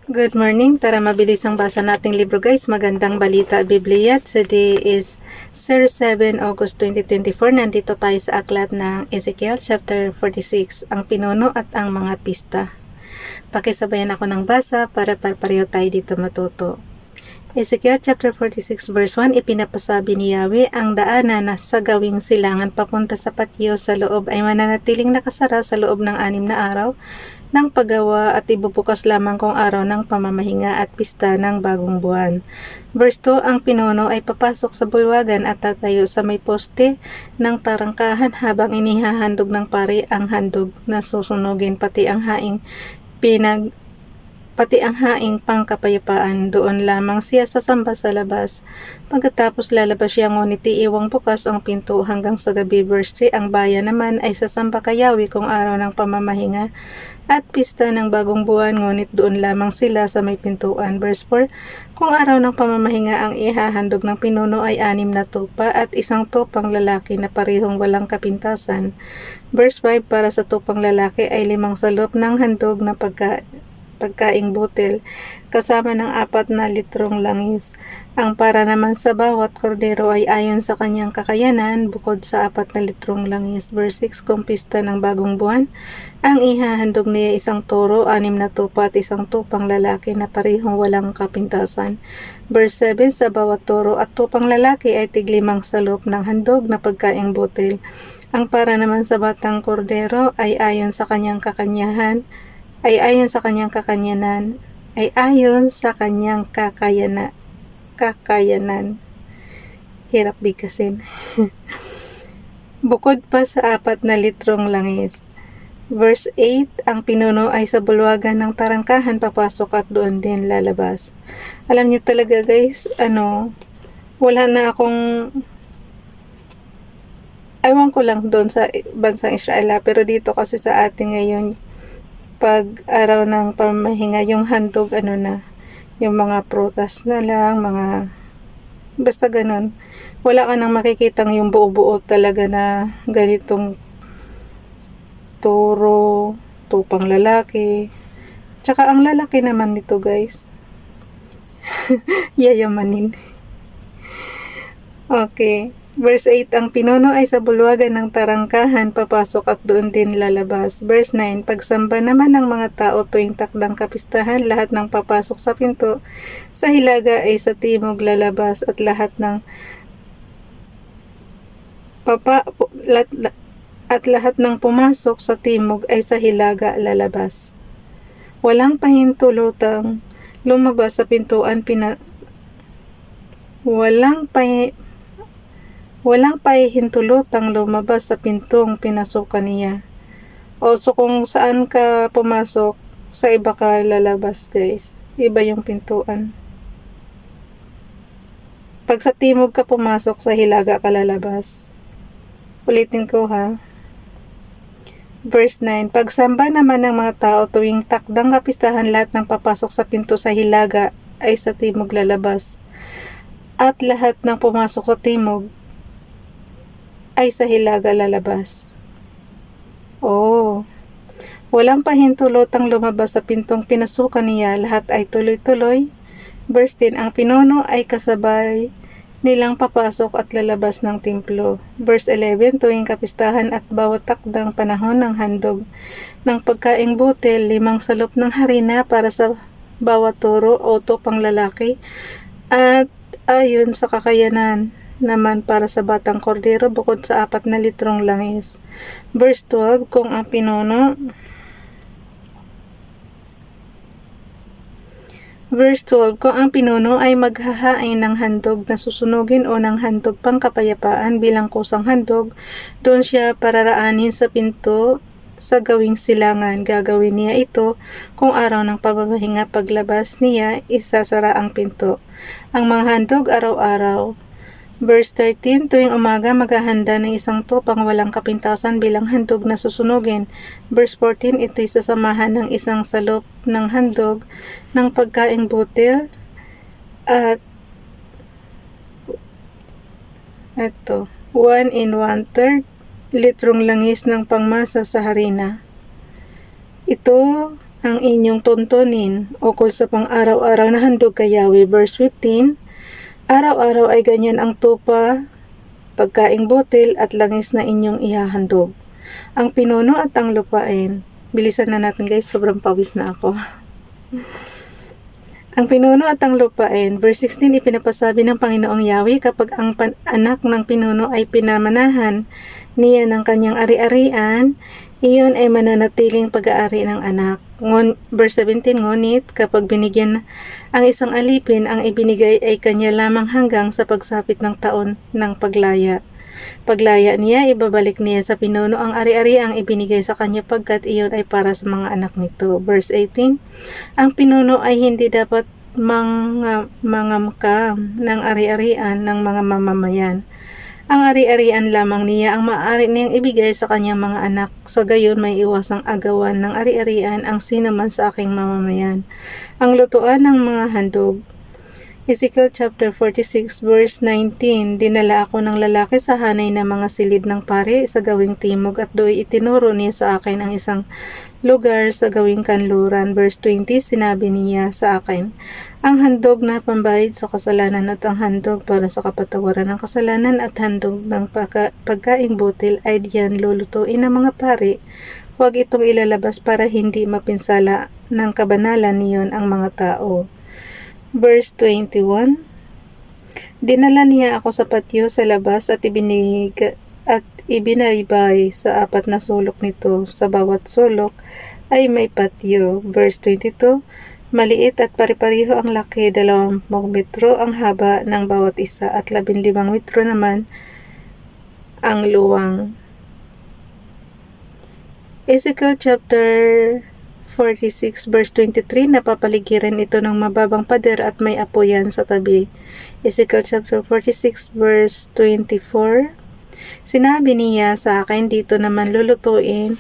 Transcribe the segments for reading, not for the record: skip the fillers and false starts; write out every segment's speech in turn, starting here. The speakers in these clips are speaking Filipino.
Good morning. Tara mabilis ang basa nating libro guys. Magandang balita at Biblia. Today is 7 August 2024. Nandito tayo sa aklat ng Ezekiel chapter 46, ang pinuno at ang mga pista. Pakisabayan ako ng basa para pareho tayo dito matuto. Ezekiel chapter 46 verse 1, ipinapasabi ni Yahweh, ang daanan na sa gawing silangan papunta sa patio sa loob ay mananatiling nakasara sa loob ng 6 na araw ng paggawa at ibubukas lamang kung araw ng pamamahinga at pista ng bagong buwan. Verse 2, ang pinuno ay papasok sa bulwagan at tatayo sa may poste ng tarangkahan habang inihahandog ng pari ang handog na susunugin pati ang haing pangkapayapaan. Doon lamang siya sasamba sa labas. Pagkatapos lalabas siya, ngunit iiwang bukas ang pinto hanggang sa gabi. Verse 3, ang bayan naman ay sasamba kay Yahweh kung araw ng pamamahinga at pista ng bagong buwan, ngunit doon lamang sila sa may pintuan. Verse 4, kung araw ng pamamahinga, ang ihahandog ng pinuno ay 6 na tupa at 1 tupang lalaki na parehong walang kapintasan. Verse 5, para sa tupang lalaki ay 5 salop ng handog na pagkaing butil, kasama ng 4 na litrong langis. Ang para naman sa bawat kordero ay ayon sa kanyang kakayanan, bukod sa 4 na litrong langis. Verse 6, kung pista ng bagong buwan, ang ihahandog niya 1 toro, 6 na tupa at 1 tupang lalaki na parehong walang kapintasan. Verse 7, sa bawat toro at tupang lalaki ay tig 5 salop ng handog na pagkaing butil. Ang para naman sa batang kordero ay ayon sa kanyang kakayanan, hirap bigkasin. Bukod pa sa 4 na litrong langis. Verse 8, ang pinuno ay sa bulwagan ng tarangkahan papasok at doon din lalabas. Alam niyo talaga guys, wala na akong, ewan ko lang doon sa bansang Israel, pero dito kasi sa atin ngayon, pag araw ng pamamahinga, yung handog yung mga prutas na lang, basta ganun. Wala ka nang makikitang yung buo-buo talaga na ganitong toro, tupang lalaki. Tsaka ang lalaki naman nito guys, yayamanin. Okay. Verse 8, ang pinuno ay sa bulwagan ng tarangkahan papasok at doon din lalabas. Verse 9, pagsamba naman ng mga tao tuwing takdang kapistahan, lahat ng papasok sa pinto sa hilaga ay sa timog lalabas at lahat ng pumasok sa timog ay sa hilaga lalabas. Walang pahintulutang lumabas sa pintuan Walang pahihintulutang lumabas sa pintong pinasukan niya. So kung saan ka pumasok, sa iba ka lalabas guys. Iba yung pintuan. Pag sa timog ka pumasok, sa hilaga ka lalabas. Ulitin ko ha. Verse 9, pagsamba naman ng mga tao tuwing takdang kapistahan, lahat ng papasok sa pinto sa hilaga ay sa timog lalabas. At lahat ng pumasok sa timog ay sa hilaga lalabas. Walang pahintulutang lumabas sa pintong pinasukan niya, lahat ay tuloy-tuloy. Verse 10, ang pinuno ay kasabay nilang papasok at lalabas ng templo. Verse 11, tuwing kapistahan at bawat takdang panahon ng handog ng pagkaing butil, 5 salop ng harina para sa bawat toro o tupang lalaki, at ayon sa kakayanan naman para sa batang kordero, bukod sa 4 na litrong langis. Verse 12, kung ang pinuno ay maghahain ng handog na susunugin o ng handog pangkapayapaan bilang kusang handog, doon siya pararaanin sa pinto sa gawing silangan. Gagawin niya ito kung araw ng pamamahinga. Paglabas niya, isasara ang pinto. Ang mga handog araw-araw. Verse 13, tuwing umaga maghahanda ng 1 tupang walang kapintasan bilang handog na susunugin. Verse 14, ito'y sasamahan ng 1 salop ng handog ng pagkaing butil at 1 1/3 litrong langis ng pangmasa sa harina. Ito ang inyong tuntunin ukol sa pang-araw-araw na handog kay Yahweh. Verse 15, araw-araw ay ganyan ang tupa, pagkaing butil at langis na inyong ihahandog. Ang pinuno at ang lupain. Bilisan na natin guys, sobrang pawis na ako. Ang pinuno at ang lupain. Verse 16, ipinapasabi ng Panginoong Yahweh kapag ang anak ng pinuno ay pinamanahan niya ng kanyang ari-arian, iyon ay mananatiling pag-aari ng anak. Verse 17, ngunit kapag binigyan ang isang alipin, ang ibinigay ay kanya lamang hanggang sa pagsapit ng taon ng paglaya. Paglaya niya, ibabalik niya sa pinuno ang ari-ari ang ibinigay sa kanya pagkat iyon ay para sa mga anak nito. Verse 18, ang pinuno ay hindi dapat mangamkam ng ari-arian ng mga mamamayan. Ang ari-arian lamang niya ang maaari niyang ibigay sa kanyang mga anak. Sa gayon may iwasang agawan ng ari-arian ang sino man sa aking mamamayan. Ang lutuan ng mga handog. Ezekiel chapter 46 verse 19, dinala ako ng lalaki sa hanay ng mga silid ng pare sa gawing timog at do'y itinuro niya sa akin ang isang lugar sa gawing kanluran. Verse 20, sinabi niya sa akin, ang handog na pambayad sa kasalanan at ang handog para sa kapatawaran ng kasalanan at handog ng pagkaing butil ay diyan lulutuin ng mga pare. Huwag itong ilalabas para hindi mapinsala ng kabanalan niyon ang mga tao. Verse 21, dinala niya ako sa patio sa labas at ibinaybay sa apat na sulok nito. Sa bawat sulok ay may patio. Verse 22, maliit at pare-pareho ang laki, 20 metro ang haba ng bawat isa at 15 metro naman ang luwang. Ezekiel chapter 46 verse 23, napapaligiran ito ng mababang pader at may apoyan sa tabi. Ezekiel chapter 46 verse 24, sinabi niya sa akin, dito naman lulutuin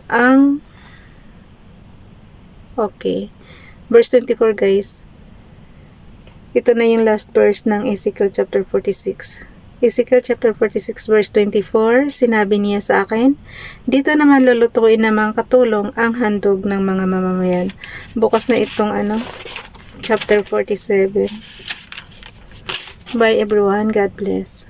ang verse 24 guys. Ito na yung last verse ng Ezekiel chapter 46. Ezekiel chapter 46 verse 24, sinabi niya sa akin, dito naman lulutuin namang katulong ang handog ng mga mamamayan. Bukas na itong chapter 47. Bye everyone, God bless.